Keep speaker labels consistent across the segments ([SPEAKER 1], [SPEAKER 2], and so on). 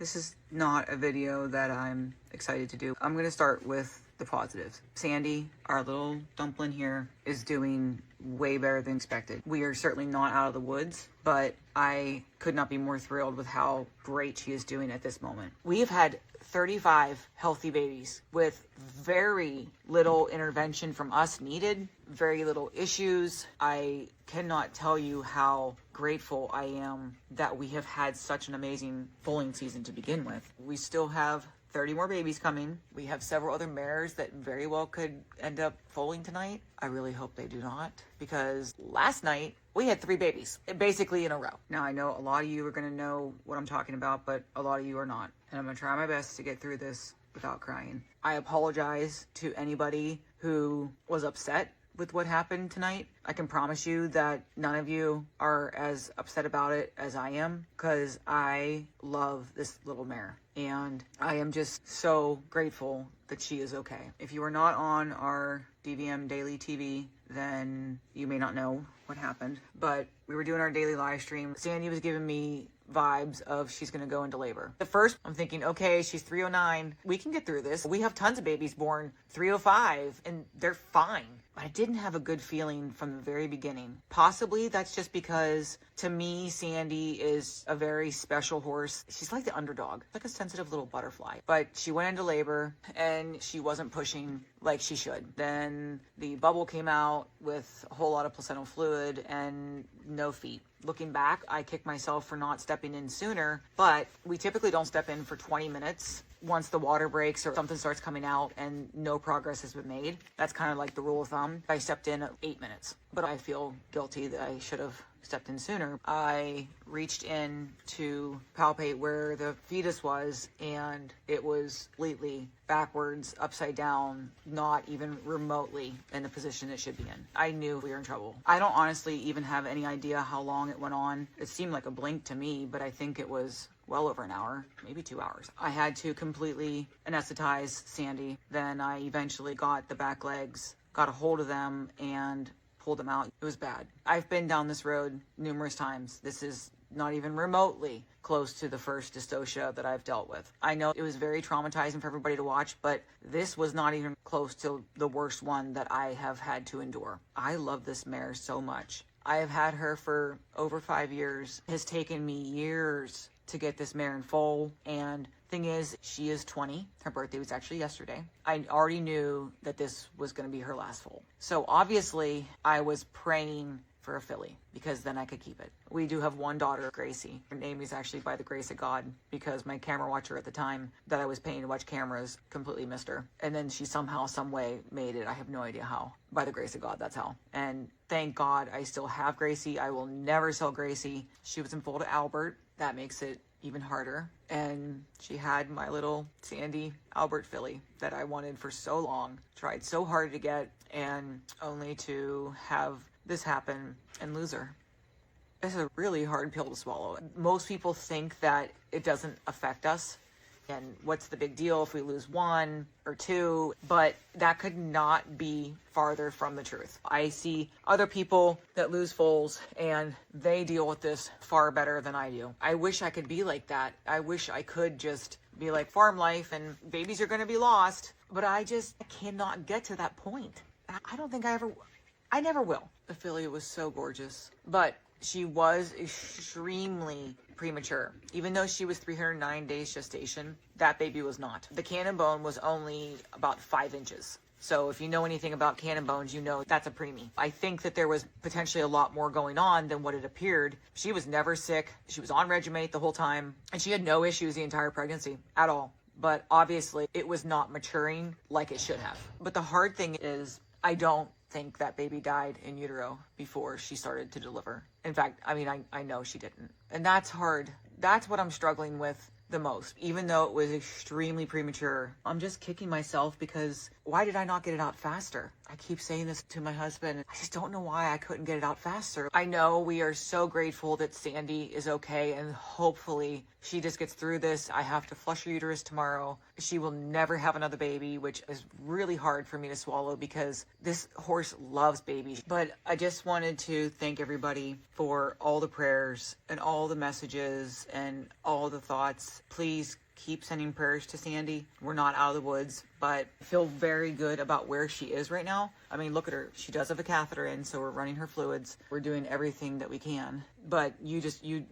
[SPEAKER 1] This is not a video that I'm excited to do. I'm gonna start with the positives. Sandy, our little dumpling here, is doing way better than expected. We are certainly not out of the woods, but I could not be more thrilled with how great she is doing at this moment. We have had 35 healthy babies with very little intervention from us needed, very little issues. I cannot tell you how grateful I am that we have had such an amazing foaling season to begin with. We still have 30 more babies coming. We have several other mares that very well could end up foaling tonight. I really hope they do not, because last night we had 3 babies, basically in a row. Now, I know a lot of you are gonna know what I'm talking about, but a lot of you are not. And I'm gonna try my best to get through this without crying. I apologize to anybody who was upset with what happened tonight. I can promise you that none of you are as upset about it as I am, because I love this little mare and I am just so grateful that she is okay. If you are not on our DVM Daily TV, then you may not know what happened, but we were doing our daily live stream. Sandy was giving me vibes of she's gonna go into labor. At first, I'm thinking, okay, she's 309. We can get through this. We have tons of babies born 305 and they're fine. But I didn't have a good feeling from the very beginning. Possibly that's just because, to me, Sandy is a very special horse. She's like the underdog, like a sensitive little butterfly. But she went into labor and she wasn't pushing like she should. Then the bubble came out with a whole lot of placental fluid and no feet. Looking back, I kick myself for not stepping in sooner, but we typically don't step in for 20 minutes once the water breaks or something starts coming out and no progress has been made. That's kind of like the rule of thumb. I stepped in at 8 minutes, but I feel guilty that I should have stepped in sooner. I reached in to palpate where the fetus was, and it was completely backwards, upside down, not even remotely in the position it should be in. I knew we were in trouble. I don't honestly even have any idea how long it went on. It seemed like a blink to me, but I think it was well over an hour, maybe 2 hours. I had to completely anesthetize Sandy. Then I eventually got the back legs, got a hold of them, and pulled them out. It was bad. I've been down this road numerous times. This is not even remotely close to the first dystocia that I've dealt with. I know it was very traumatizing for everybody to watch, but this was not even close to the worst one that I have had to endure. I love this mare so much. I have had her for over 5 years. It has taken me years to get this mare in foal, and thing is, she is 20. Her birthday was actually yesterday. I already knew that this was going to be her last foal. So obviously, I was praying for a filly, because then I could keep it. We do have one daughter, Gracie. Her name is actually by the grace of God, because my camera watcher at the time that I was paying to watch cameras completely missed her. And then she somehow, some way made it. I have no idea how. By the grace of God, that's how. And thank God I still have Gracie. I will never sell Gracie. She was in foal to Albert. That makes it even harder. And she had my little Sandy Albert filly that I wanted for so long, tried so hard to get, and only to have this happen and lose her. It's a really hard pill to swallow. Most people think that it doesn't affect us, and what's the big deal if we lose 1 or 2, but that could not be farther from the truth. I see other people that lose foals and they deal with this far better than I do. I wish I could be like that. I wish I could just be like farm life and babies are going to be lost, but I cannot get to that point. I don't think I never will. The filly was so gorgeous, but she was extremely premature. Even though she was 309 days gestation, that baby was not. The cannon bone was only about 5 inches. So if you know anything about cannon bones, you know that's a preemie. I think that there was potentially a lot more going on than what it appeared. She was never sick. She was on Regimate the whole time, and she had no issues the entire pregnancy at all. But obviously, it was not maturing like it should have. But the hard thing is, I don't think that baby died in utero before she started to deliver. In fact, I know she didn't. And that's hard. That's what I'm struggling with the most. Even though it was extremely premature, I'm just kicking myself because why did I not get it out faster? I keep saying this to my husband. I just don't know why I couldn't get it out faster. I know we are so grateful that Sandy is okay, and hopefully she just gets through this. I have to flush her uterus tomorrow. She will never have another baby, which is really hard for me to swallow because this horse loves babies. But I just wanted to thank everybody for all the prayers and all the messages and all the thoughts guys, please keep sending prayers to Sandee. We're not out of the woods, but I feel very good about where she is right now. I mean, look at her. She does have a catheter in, so we're running her fluids. We're doing everything that we can. But you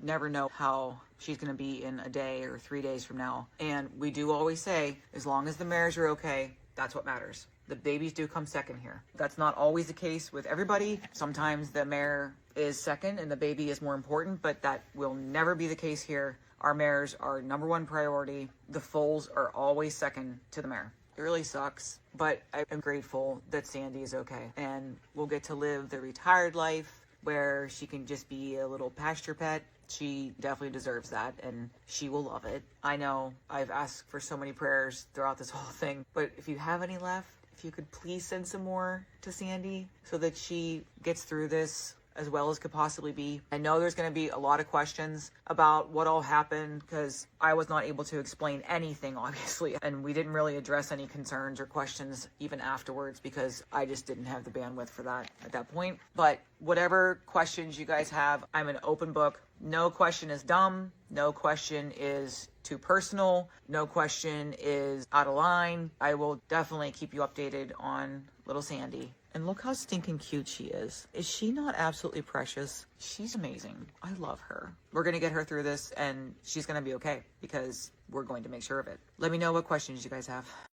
[SPEAKER 1] never know how she's going to be in a day or 3 days from now. And we do always say, as long as the mares are okay, that's what matters. The babies do come second here. That's not always the case with everybody. Sometimes the mare is second and the baby is more important, but that will never be the case here. Our mares are number one priority. The foals are always second to the mare. It really sucks, but I'm grateful that Sandee is okay. And we'll get to live the retired life where she can just be a little pasture pet. She definitely deserves that, and she will love it. I know I've asked for so many prayers throughout this whole thing, but if you have any left, if you could please send some more to Sandee so that she gets through this as well as could possibly be. I know there's going to be a lot of questions about what all happened because I was not able to explain anything, obviously, and we didn't really address any concerns or questions even afterwards because I just didn't have the bandwidth for that at that point. But whatever questions you guys have, I'm an open book. No question is dumb. No question is too personal. No question is out of line. I will definitely keep you updated on little Sandee. And look how stinking cute she is. Is she not absolutely precious? She's amazing. I love her. We're going to get her through this and she's going to be okay because we're going to make sure of it. Let me know what questions you guys have.